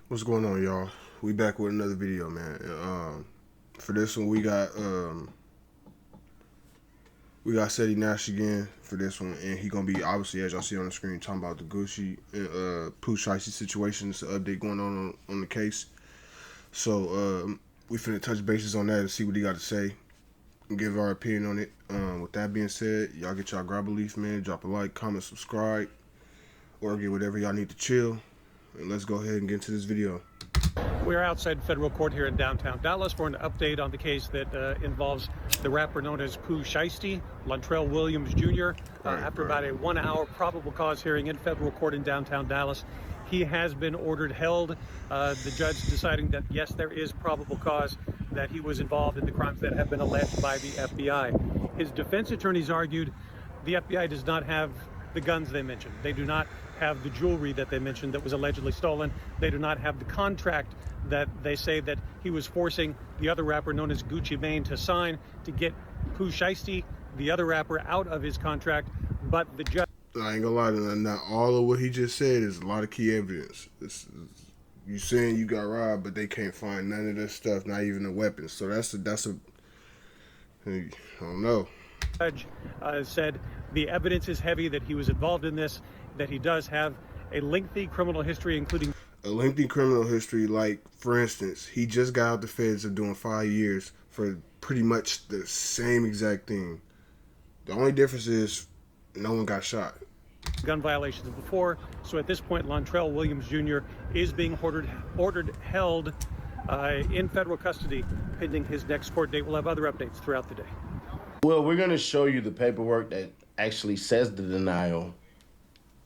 What's going on, y'all? We back with another video, man. For this one, we got Seti Nash again for this one, and he gonna be obviously, as y'all see on the screen, talking about the Gucci and Pooh Shiesty situation. It's an update going on the case. So we finna touch bases on that and see what he got to say and give our opinion on it. With that being said, y'all get y'all grab a leaf, man. Drop a like, comment, subscribe, or get whatever y'all need to chill. And let's go ahead and get into this video. We're outside federal court here in downtown Dallas for an update on the case that involves the rapper known as Pooh Shiesty, Lontrell Williams Jr. After about a 1-hour probable cause hearing in federal court in downtown Dallas, he has been ordered held. The judge deciding that, yes, there is probable cause that he was involved in the crimes that have been alleged by the FBI. His defense attorneys argued the FBI does not have the guns they mentioned. They do not have the jewelry that they mentioned that was allegedly stolen. They do not have the contract that they say that he was forcing the other rapper known as Gucci Mane to sign to get Pooh Shiesty, the other rapper, out of his contract. But the judge... I ain't gonna lie to you, not all of what he just said is a lot of key evidence. You saying you got robbed, but they can't find none of this stuff, not even the weapons. So that's a I don't know. Judge said the evidence is heavy that he was involved in this, that he does have a lengthy criminal history, including a lengthy criminal history. Like, for instance, he just got out the feds of doing 5 years for pretty much the same exact thing. The only difference is no one got shot. Gun violations before. So at this point, Lontrell Williams Jr. is being ordered held in federal custody pending his next court date. We'll have other updates throughout the day. Well, we're going to show you the paperwork that actually says the denial.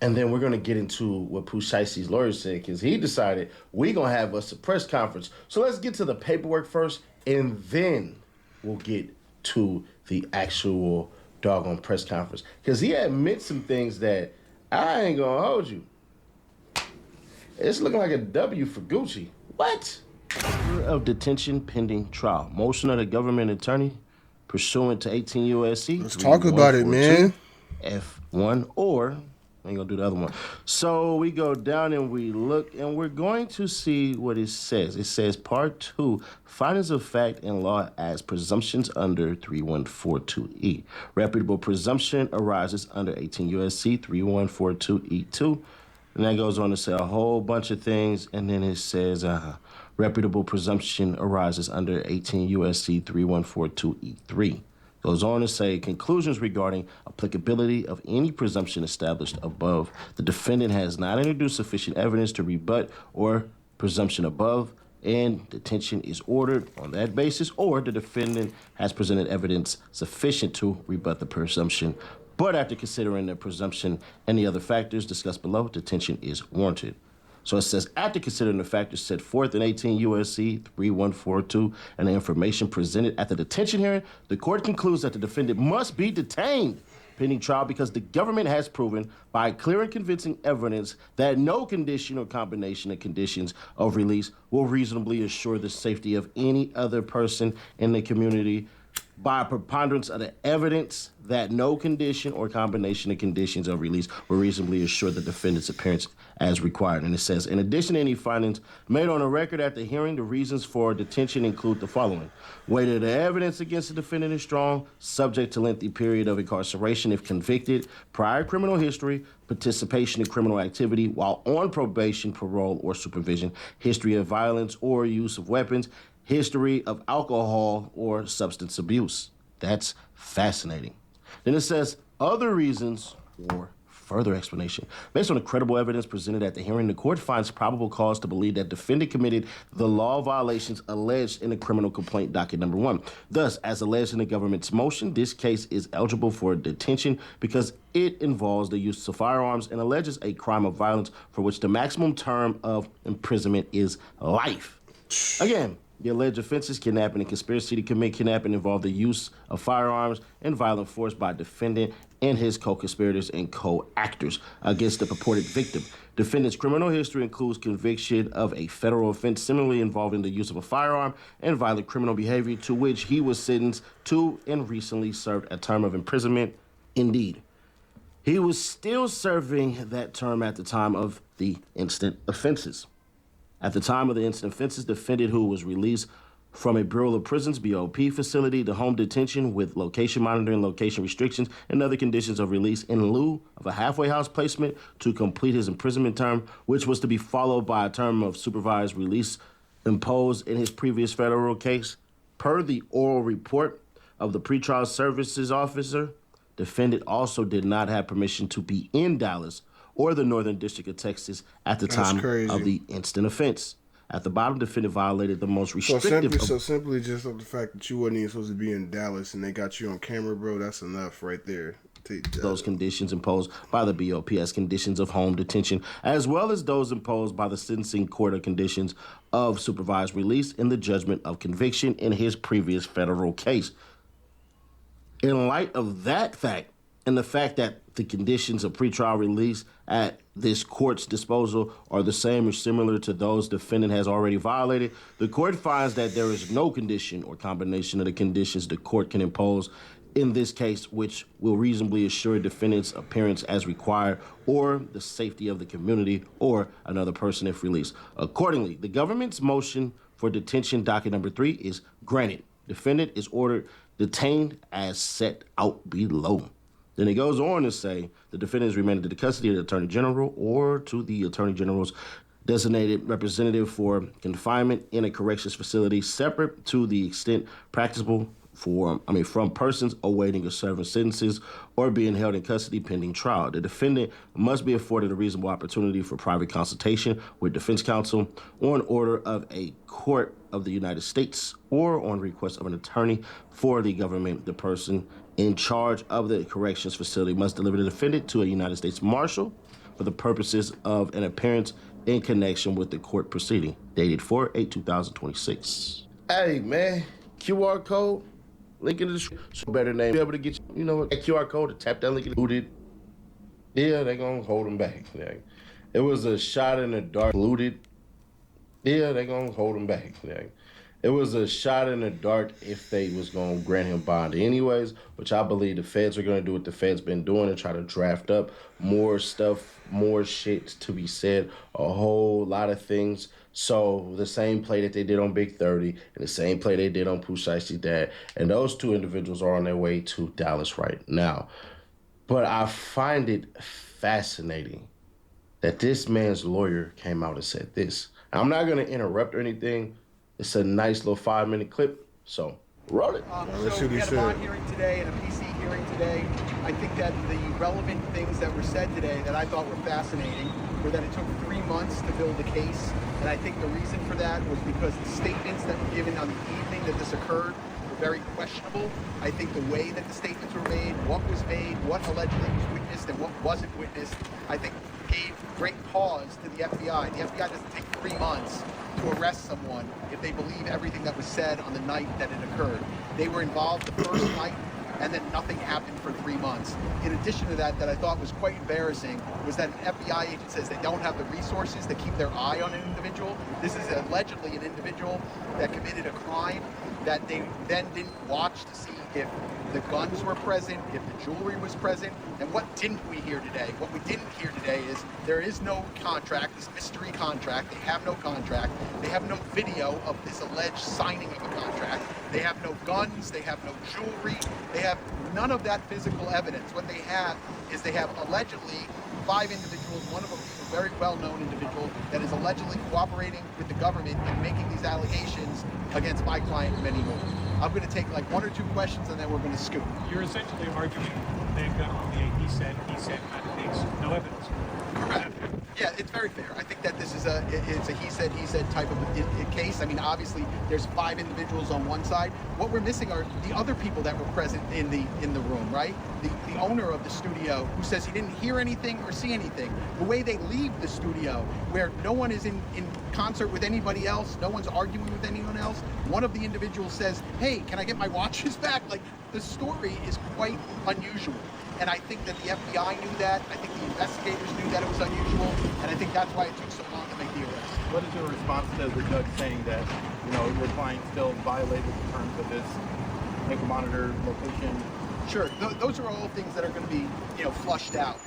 And then we're going to get into what Pooh Shiesty's lawyer said, because he decided we're going to have us a press conference. So let's get to the paperwork first, and then we'll get to the actual doggone press conference. Because he admits some things that I ain't going to hold you. It's looking like a W for Gucci. What? Order of detention pending trial. Motion of the government attorney pursuant to 18 U.S.C. Let's talk about it, man. F1 or... I ain't gonna do the other one. So we go down and we look, and we're going to see what it says. It says Part 2, findings of fact in law as presumptions under 3142E. Reputable presumption arises under 18 U.S.C. 3142E2. And that goes on to say a whole bunch of things, and then it says reputable presumption arises under 18 U.S.C. 3142E3. Goes on to say conclusions regarding applicability of any presumption established above. The defendant has not introduced sufficient evidence to rebut or presumption above, and detention is ordered on that basis, or the defendant has presented evidence sufficient to rebut the presumption. But after considering the presumption and the other factors discussed below, detention is warranted. So it says, after considering the factors set forth in 18 U.S.C. 3142 and the information presented at the detention hearing, the court concludes that the defendant must be detained pending trial because the government has proven by clear and convincing evidence that no condition or combination of conditions of release will reasonably assure the safety of any other person in the community by a preponderance of the evidence that no condition or combination of conditions of release will reasonably assure the defendant's appearance as required. And it says, in addition to any findings made on the record at the hearing, the reasons for detention include the following. Weight of the evidence against the defendant is strong, subject to lengthy period of incarceration if convicted, prior criminal history, participation in criminal activity while on probation, parole, or supervision, history of violence or use of weapons, history of alcohol or substance abuse. That's fascinating. Then it says other reasons or further explanation. Based on the credible evidence presented at the hearing, the court finds probable cause to believe that defendant committed the law violations alleged in the criminal complaint docket number 1. Thus, as alleged in the government's motion, this case is eligible for detention because it involves the use of firearms and alleges a crime of violence for which the maximum term of imprisonment is life. Again, the alleged offenses, kidnapping and conspiracy to commit kidnapping, involve the use of firearms and violent force by defendant and his co-conspirators and co-actors against the purported victim. Defendant's criminal history includes conviction of a federal offense similarly involving the use of a firearm and violent criminal behavior to which he was sentenced to and recently served a term of imprisonment. Indeed, he was still serving that term at the time of the instant offenses. At the time of the instant offenses, defendant who was released from a Bureau of Prisons, BOP facility to home detention with location monitoring, location restrictions, and other conditions of release in lieu of a halfway house placement to complete his imprisonment term, which was to be followed by a term of supervised release imposed in his previous federal case. Per the oral report of the pretrial services officer, defendant also did not have permission to be in Dallas or the Northern District of Texas at the time of the instant offense. At the bottom, defendant violated the most restrictive... So simply just of the fact that you wasn't even supposed to be in Dallas and they got you on camera, bro, that's enough right there. Those conditions imposed by the BOP as conditions of home detention, as well as those imposed by the sentencing court of conditions of supervised release in the judgment of conviction in his previous federal case. In light of that fact, and the fact that the conditions of pretrial release at this court's disposal are the same or similar to those defendant has already violated, the court finds that there is no condition or combination of the conditions the court can impose in this case which will reasonably assure defendant's appearance as required or the safety of the community or another person if released. Accordingly, the government's motion for detention docket number 3 is granted. Defendant is ordered detained as set out below. Then it goes on to say the defendant is remanded to the custody of the Attorney General or to the Attorney General's designated representative for confinement in a corrections facility separate to the extent practicable from persons awaiting or serving sentences or being held in custody pending trial. The defendant must be afforded a reasonable opportunity for private consultation with defense counsel on order of a court of the United States or on request of an attorney for the government. The person in charge of the corrections facility must deliver the defendant to a United States Marshal for the purposes of an appearance in connection with the court proceeding, dated 4/8/2026. Hey, man, QR code, link in the description. Better name, be able to get you know what, that QR code to tap that link in the Yeah, they gonna hold him back. It was a shot in the dark, looted. Yeah, they gonna hold him back. It was a shot in the dark if they was gonna grant him bond anyways, which I believe the feds are gonna do what the feds been doing and try to draft up more stuff, more shit to be said, a whole lot of things. So the same play that they did on Big 30 and the same play they did on Pooh, Shiesty's dad, and those two individuals are on their way to Dallas right now. But I find it fascinating that this man's lawyer came out and said this. I'm not gonna interrupt or anything. It's a nice little 5-minute clip, so roll it. So we had a bond hearing today and a PC hearing today. I think that the relevant things that were said today that I thought were fascinating were that it took 3 months to build a case, and I think the reason for that was because the statements that were given on the evening that this occurred were very questionable. I think the way that the statements were made, what was made, what allegedly was witnessed and what wasn't witnessed, I think gave great pause to the FBI. The FBI doesn't take 3 months to arrest someone if they believe everything that was said on the night that it occurred. They were involved the first night, and then nothing happened for 3 months. In addition to that I thought was quite embarrassing was that an FBI agent says they don't have the resources to keep their eye on an individual. This is allegedly an individual that committed a crime that they then didn't watch to see if the guns were present, if the jewelry was present, and what didn't we hear today? What we didn't hear today is there is no contract, this mystery contract. They have no contract. They have no video of this alleged signing of a contract. They have no guns. They have no jewelry. They have none of that physical evidence. What they have is they have allegedly 5 individuals, one of them is a very well-known individual that is allegedly cooperating with the government and making these allegations against my client and many more. I'm going to take like 1 or 2 questions and then we're going to scoop. You're essentially arguing they've got only a he said kind of case, no evidence. Correct. Yeah, it's very fair. I think that this is it's a he said type of a case. I mean, obviously, there's 5 individuals on one side. What we're missing are the other people that were present in the room, right? The owner of the studio who says he didn't hear anything or see anything. The way they leave the studio, where no one is in concert with anybody else, no one's arguing with anyone else. One of the individuals says, "Hey, can I get my watches back?" Like, the story is quite unusual. And I think that the FBI knew that. I think the investigators knew that it was unusual. And I think that's why it took so long to make the arrest. What is your response to the judge saying that, your client still violated the terms of this ankle monitor location Sure. Those are all things that are going to be, flushed out.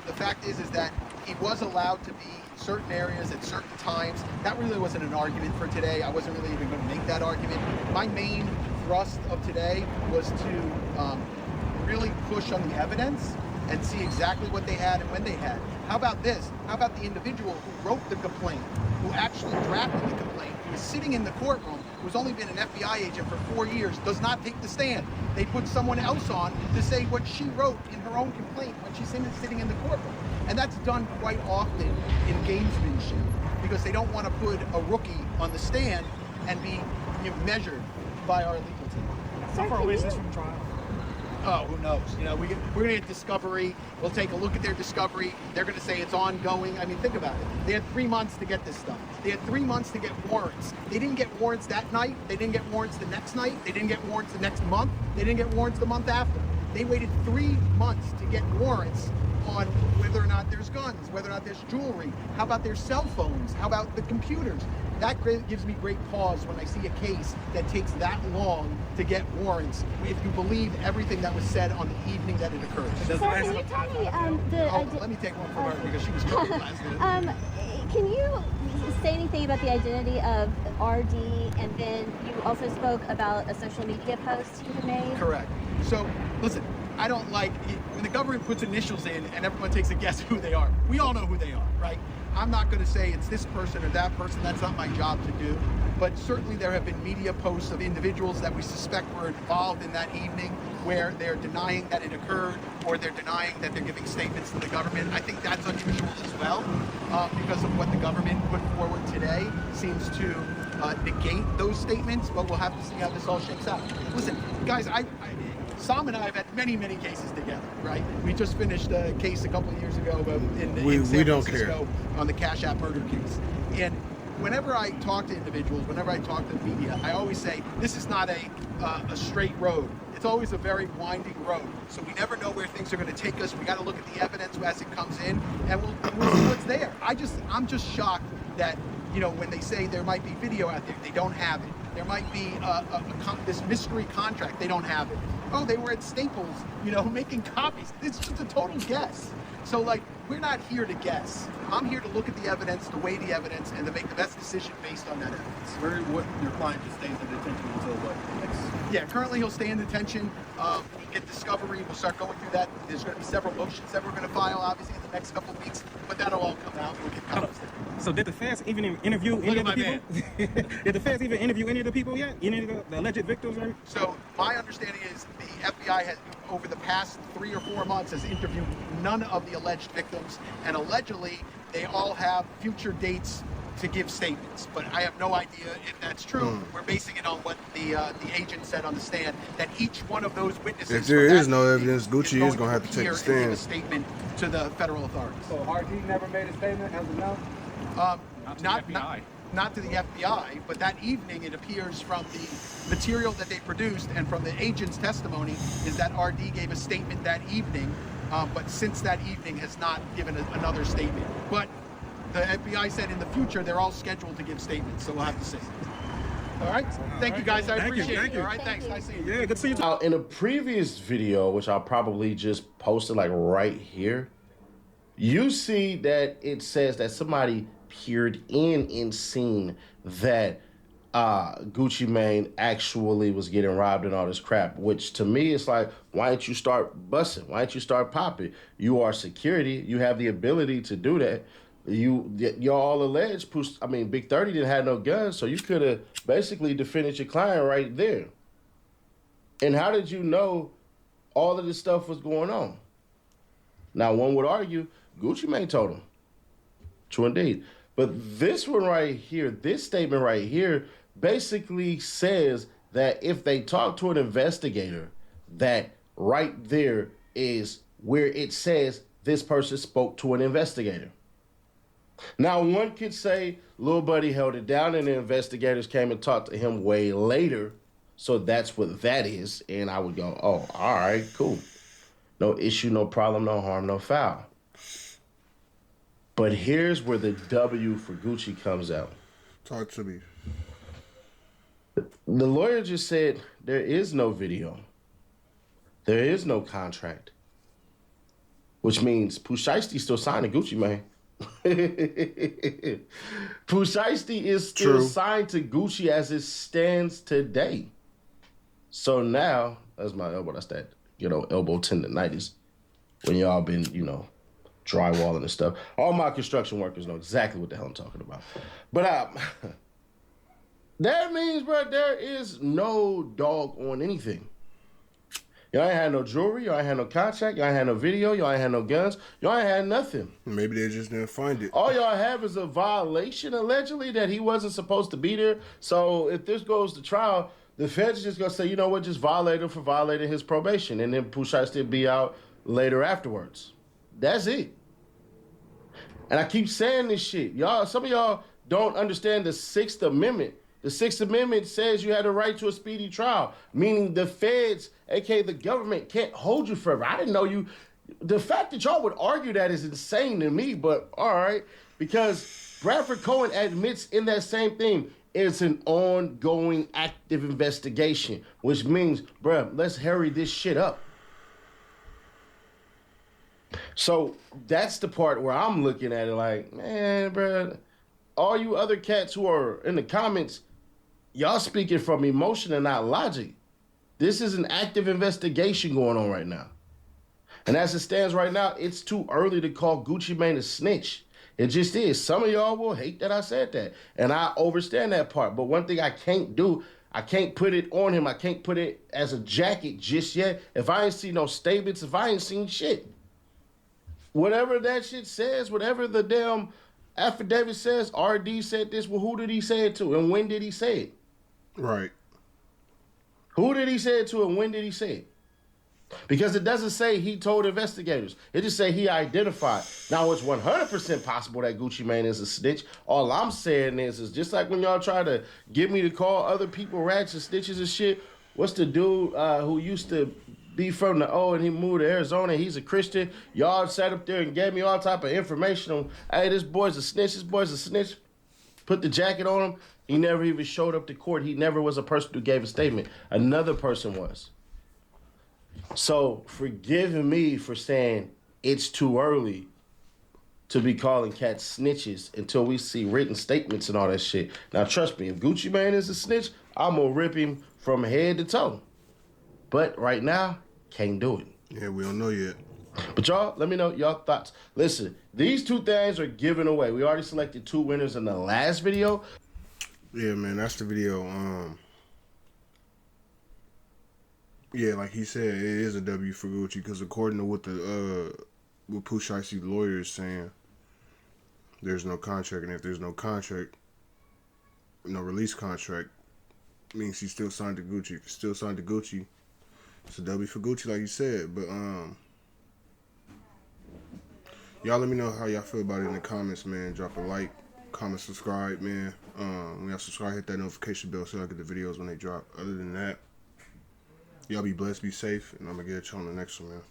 The fact is that he was allowed to be in certain areas at certain times. That really wasn't an argument for today. I wasn't really even going to make that argument. My main thrust of today was to really push on the evidence and see exactly what they had and when they had. How about this? How about the individual who wrote the complaint, who actually drafted the complaint, who is sitting in the courtroom, who's only been an FBI agent for 4 years, does not take the stand. They put someone else on to say what she wrote in her own complaint when she's sitting in the courtroom. And that's done quite often in gamesmanship because they don't want to put a rookie on the stand and be measured by our legal team. How far away is this from trial? Oh, who knows? We're going to get discovery. We'll take a look at their discovery. They're going to say it's ongoing. I mean, think about it. They had 3 months to get this stuff. They had 3 months to get warrants. They didn't get warrants that night. They didn't get warrants the next night. They didn't get warrants the next month. They didn't get warrants the month after. They waited 3 months to get warrants on whether or not there's guns, whether or not there's jewelry. How about their cell phones? How about the computers? That gives me great pause when I see a case that takes that long to get warrants, if you believe everything that was said on the evening that it occurred. Sir, can you tell me let me take one from her because she was talking last minute. Can you say anything about the identity of RD, and then you also spoke about a social media post you made? Correct. So, listen, I don't like when the government puts initials in and everyone takes a guess who they are. We all know who they are, right? I'm not going to say it's this person or that person. That's not my job to do. But certainly there have been media posts of individuals that we suspect were involved in that evening where they're denying that it occurred or they're denying that they're giving statements to the government. I think that's unusual as well because of what the government put forward today seems to negate those statements, but we'll have to see how this all shakes out. Listen, guys, Sam and I have had many, many cases together, right? We just finished a case a couple of years ago in San Francisco on the Cash App murder case. And whenever I talk to individuals, whenever I talk to the media, I always say, this is not a straight road. It's always a very winding road. So we never know where things are going to take us. We got to look at the evidence as it comes in, and we'll see what's there. I'm just shocked that, when they say there might be video out there, they don't have it. There might be this mystery contract, they don't have it. Oh, they were at Staples, making copies. It's just a total guess. So, we're not here to guess. I'm here to look at the evidence, to weigh the evidence, and to make the best decision based on that evidence. Your client just stays in detention until what? Yeah, currently he'll stay in detention. We'll get discovery. We'll start going through that. There's going to be several motions that we're going to file, obviously, in the next couple of weeks. But that'll all come out. We'll get copies. So did the feds even interview any of the people? Did the feds even interview any of the people yet? Any of the alleged victims? Or? So my understanding is the FBI has, over the past 3 or 4 months, has interviewed none of the alleged victims, and allegedly they all have future dates to give statements. But I have no idea if that's true. We're basing it on what the agent said on the stand, that each one of those witnesses. If there is no evidence, Gucci is going to have to take a stand. Give a statement to the federal authorities. So RD never made a statement as of now? Not to the FBI, but that evening it appears from the material that they produced and from the agent's testimony is that RD gave a statement that evening, but since that evening has not given another statement. But the FBI said in the future they're all scheduled to give statements, so we'll have to see. All right. Thank you, guys. I appreciate it. All right. Thanks. Nice seeing you. Yeah, good to see you. Now, in a previous video, which I'll probably just posted right here, you see that it says that somebody peered in and seen that Gucci Mane actually was getting robbed and all this crap, which to me is like, why don't you start busting? Why don't you start popping? You are security. You have the ability to do that. You're all alleged. Big 30 didn't have no guns, so you could have basically defended your client right there. And how did you know all of this stuff was going on? Now, one would argue Gucci Mane told him. True indeed. But this one right here, this statement right here, basically says that if they talk to an investigator, that right there is where it says this person spoke to an investigator. Now, one could say Lil Buddy held it down and the investigators came and talked to him way later. So that's what that is. And I would go, oh, all right, cool. No issue, no problem, no harm, no foul. But here's where the W for Gucci comes out. Talk to me. The lawyer just said there is no video. There is no contract, which means Pooh Shiesty still signed to Gucci Mane. Pooh Shiesty is still signed to Gucci as it stands today. So now, that's my elbow. That's that, elbow tendonitis. When y'all been, drywalling and stuff. All my construction workers know exactly what the hell I'm talking about. But that means, bro, there is no dog on anything. Y'all ain't had no jewelry, y'all ain't had no contract, y'all ain't had no video, y'all ain't had no guns, y'all ain't had nothing. Maybe they just didn't find it. All y'all have is a violation, allegedly, that he wasn't supposed to be there. So if this goes to trial, the feds just gonna say, you know what, just violate him for violating his probation, and then Pooh Shiesty will be out later afterwards. That's it. And I keep saying this shit. Y'all, some of y'all don't understand the Sixth Amendment. The Sixth Amendment says you had a right to a speedy trial, meaning the feds, aka the government, can't hold you forever. I didn't know you. The fact that y'all would argue that is insane to me, but all right, because Bradford Cohen admits in that same thing, it's an ongoing active investigation, which means, bruh, let's hurry this shit up. So that's the part where I'm looking at it like, man, bruh, all you other cats who are in the comments, y'all speaking from emotion and not logic. This is an active investigation going on right now. And as it stands right now, it's too early to call Gucci Mane a snitch. It just is. Some of y'all will hate that I said that. And I understand that part. But one thing I can't do, I can't put it on him. I can't put it as a jacket just yet. If I ain't seen no statements, if I ain't seen shit. Whatever that shit says, whatever the damn affidavit says, RD said this, well, who did he say it to? And when did he say it? Right. Who did he say it to and when did he say it? Because it doesn't say he told investigators. It just say he identified. Now, it's 100% possible that Gucci Mane is a snitch. All I'm saying is just like when y'all try to get me to call other people rats and snitches and shit, what's the dude who used to be from the O and he moved to Arizona, he's a Christian. Y'all sat up there and gave me all type of information on, hey, this boy's a snitch, this boy's a snitch. Put the jacket on him. He never even showed up to court. He never was a person who gave a statement. Another person was. So forgive me for saying it's too early to be calling cats snitches until we see written statements and all that shit. Now, trust me, if Gucci Mane is a snitch, I'm going to rip him from head to toe. But right now, can't do it. Yeah, we don't know yet. But y'all, let me know y'all thoughts. Listen, these two things are given away. We already selected 2 winners in the last video. Yeah, man, that's the video. Yeah, like he said, it is a W for Gucci because according to what what Pooh Shiesty lawyer is saying, there's no contract, and if there's no contract, no release contract, means he's still signed to Gucci. If he's still signed to Gucci, it's a W for Gucci, like you said. But y'all let me know how y'all feel about it in the comments, man. Drop a like, comment, subscribe, man. When y'all subscribe, hit that notification bell so y'all get the videos when they drop. Other than that, y'all be blessed, be safe, and I'm gonna get y'all on the next one, man.